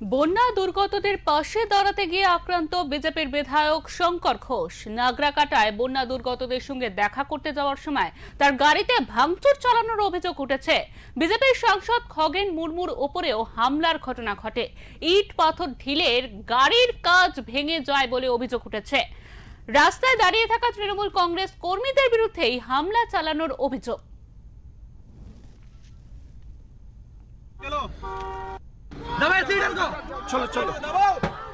বন্যা দুর্গতদের পাশে দাঁড়াতে গিয়ে আক্রান্ত বিজেপির বিধায়ক শঙ্কর ঘোষ। নাগরাকাটায় বন্যা দুর্গতদের সঙ্গে দেখা করতে যাওয়ার সময় তার গাড়িতে ভাঙচুর চালানোর অভিযোগ উঠেছে। বিজেপির সাংসদ খগেন মুর্মুর ওপরেও হামলার ঘটনা ঘটে। ইট পাথর ঢিলের গাড়ির কাজ ভেঙে যায় বলে অভিযোগ উঠেছে। রাস্তায় দাঁড়িয়ে থাকা তৃণমূল কংগ্রেস কর্মীদের বিরুদ্ধেই হামলা চালানোর অভিযোগ। চলো চলো চলো চলো চলো চলো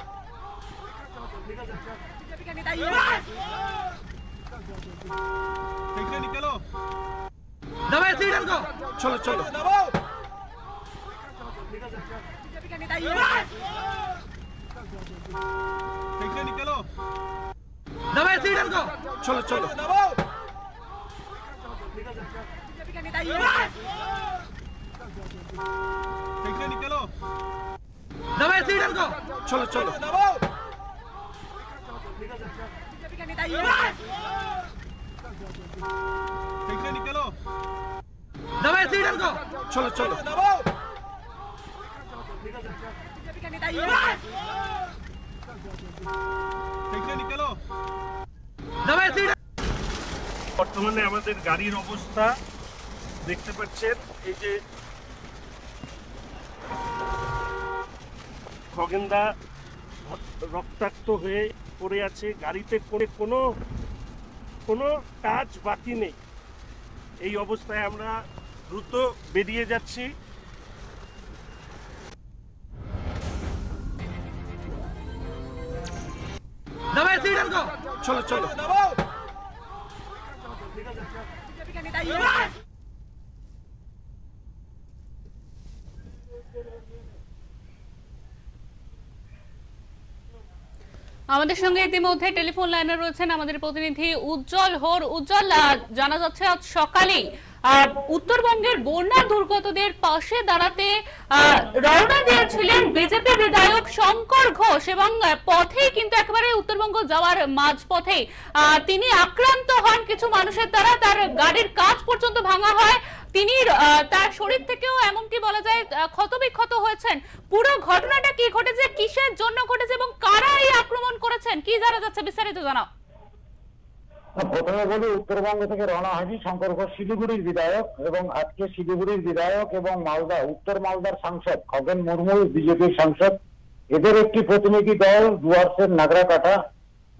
চলো চলো চলো চলো বর্তমানে আমাদের গাড়ির অবস্থা দেখতে পাচ্ছেন, এই যে খগেনদা রক্তাক্ত হয়ে পড়ে আছে, গাড়িতে করে কোনো কাজ বাকি নেই। এই অবস্থায় আমরা দ্রুত বেরিয়ে যাচ্ছি। চলো চলো আমাদের সঙ্গে ইতিমধ্যে টেলিফোন লাইনে রয়েছেন আমাদের প্রতিনিধি উজ্জ্বল হোর। উজ্জ্বল, জানা যাচ্ছে আজ সকালেই উত্তরবঙ্গের বন্যা দুর্গতদের পাশে দাঁড়াতে রওনা দিয়েছিলেন বিজেপি বিধায়ক শঙ্কর ঘোষ এবং পথেই কিন্তু একেবারে উত্তরবঙ্গ যাওয়ার মাঝপথে তিনি আক্রান্ত হন কিছু মানুষের দ্বারা। তার গাড়ির কাঁচ পর্যন্ত ভাঙা হয়, তিনি তার শরীর থেকেও এমনকি বলা যায় ক্ষতবিক্ষত হয়েছেন। পুরো ঘটনাটা কি ঘটেছে, কিসের জন্য ঘটেছে এবং কারা এই আক্রমণ করেছেন, কি জানা যাচ্ছে, বিস্তারিত জানাও। প্রথমে বলি, উত্তরবঙ্গ থেকে রওনা হয়নি শঙ্কর ঘোষ শিলিগুড়ির বিধায়ক, এবং আজকে শিলিগুড়ির বিধায়ক এবং মালদা উত্তর মালদার সাংসদ খগেন মুর্মু বিজেপির সাংসদ, এদের একটি প্রতিনিধি দল ডুয়ার্সের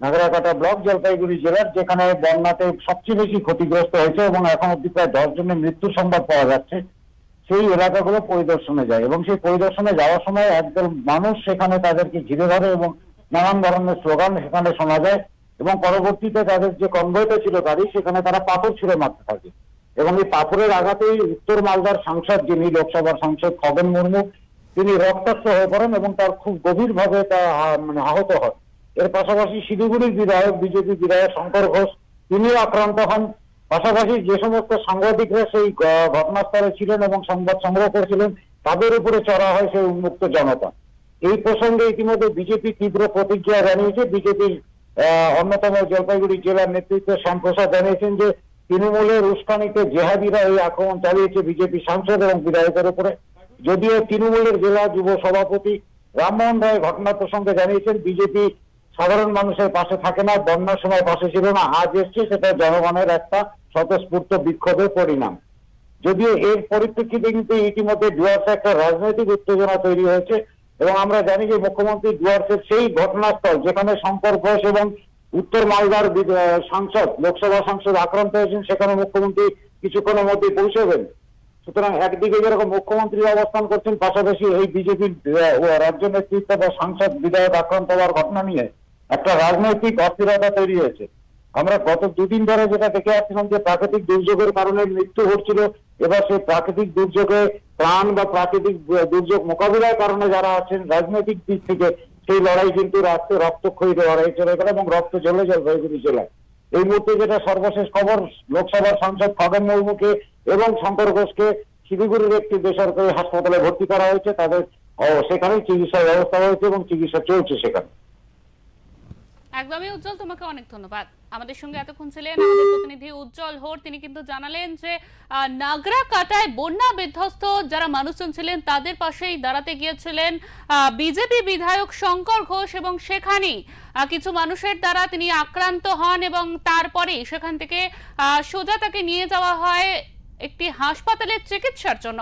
নাগরাকাটা ব্লক জলপাইগুড়ি জেলার, যেখানে বন্যাতে সবচেয়ে বেশি ক্ষতিগ্রস্ত হয়েছে এবং এখন অব্দি প্রায় 10 জনের মৃত্যুর সংবাদ পাওয়া যাচ্ছে, সেই এলাকাগুলো পরিদর্শনে যায়। এবং সেই পরিদর্শনে যাওয়ার সময় একদল মানুষ সেখানে তাদেরকে ঘিরে ধরে এবং নানান ধরনের স্লোগান সেখানে শোনা যায়। এবং পরবর্তীতে তাদের যে কনভয়টা ছিল গাড়ি, সেখানে তারা পাথর ছুঁড়ে মারতে থাকে এবং এই পাথরের আঘাতেই উত্তর মালদার সাংসদ, যিনি লোকসভার সাংসদ খগেন মুর্মু, তিনি রক্তাক্ত হয়ে পড়েন এবং তার খুব গভীরভাবে তা আহত হন। এর পাশাপাশি শিলিগুড়ির বিধায়ক বিজেপি বিধায়ক শঙ্কর ঘোষ, তিনিও আক্রান্ত হন। পাশাপাশি যে সমস্ত সাংবাদিকরা সেই ঘটনাস্থলে ছিলেন এবং সংবাদ সংগ্রহ করেছিলেন, তাদের উপরে চড়া হয় সেই উন্মুক্ত জনতা। এই প্রসঙ্গে ইতিমধ্যে বিজেপি তীব্র প্রতিক্রিয়া জানিয়েছে। বিজেপির অন্যতম জলপাইগুড়ি জেলার নেতৃত্ব শ্যামপ্রসাদ জানিয়েছেন যে তৃণমূলের উস্কানিতে জেহাদিরা এই আক্রমণ চালিয়েছে বিজেপি সাংসদ এবং বিধায়কের উপরে। যদিও তৃণমূলের জেলা যুব সভাপতি রামমোহন রায় ঘটনা প্রসঙ্গে জানিয়েছেন, বিজেপি সাধারণ মানুষের পাশে থাকে না, বন্যার সময় পাশে ছিল না, আজ এসছে সেটা জনগণের একটা স্বতঃস্ফূর্ত বিক্ষোভের পরিণাম। যদিও এর পরিপ্রেক্ষিতে কিন্তু ইতিমধ্যে ডুয়ার্সে একটা রাজনৈতিক উত্তেজনা তৈরি হয়েছে এবং আমরা জানি যে মুখ্যমন্ত্রী ডুয়ার্সের সেই ঘটনাস্থল যেখানে শঙ্কর ঘোষ এবং উত্তর মালদার সাংসদ, লোকসভা সাংসদ আক্রান্ত হয়েছেন, সেখানে মুখ্যমন্ত্রী কিছুক্ষণের মধ্যেই পৌঁছবেন। সুতরাং একদিকে যেরকম মুখ্যমন্ত্রী অবস্থান করছেন, পাশাপাশি এই বিজেপির রাজ্য নেতৃত্ব বা সাংসদ বিধায়ক আক্রান্ত হওয়ার ঘটনা নিয়ে একটা রাজনৈতিক অস্থিরতা তৈরি হয়েছে। আমরা গত 2 দিন ধরে যেটা দেখে আসছিলাম যে প্রাকৃতিক দুর্যোগের কারণে মৃত্যু ঘটছিল, এবার সেই প্রাকৃতিক দুর্যোগে প্রাণ বা প্রাকৃতিক দুর্যোগ মোকাবিলার কারণে যারা আছেন রাজনৈতিক দিক থেকে, সেই লড়াই কিন্তু রক্তক্ষয়ী লড়াই চলে গেল এবং রক্ত ঝরে জলপাইগুড়ি জেলায়। এই মুহূর্তে যেটা সর্বশেষ খবর, লোকসভার সাংসদ খগেন মুর্মুকে এবং শঙ্কর ঘোষকে শিলিগুড়ির একটি বেসরকারি হাসপাতালে ভর্তি করা হয়েছে। তাদের সেখানেই চিকিৎসার ব্যবস্থা হয়েছে এবং চিকিৎসা চলছে সেখানে। একদমই উজ্জ্বল, তোমাকে অনেক ধন্যবাদ। আমাদের সঙ্গে এতক্ষণ ছিলেন আমাদের প্রতিনিধি উজ্জ্বল হোর। তিনি কিন্তু জানালেন যে নাগরাকাটায় বন্যা বিধ্বস্ত যারা মানুষজন ছিলেন তাদের পাশেই দাঁড়াতে গিয়েছিলেন বিজেপি বিধায়ক শঙ্কর ঘোষ, এবং সেখানেই কিছু মানুষের দ্বারা তিনি আক্রান্ত হন এবং তারপরে সেখান থেকে সোজা তাকে নিয়ে যাওয়া হয় একটি হাসপাতালের চিকিৎসার জন্য।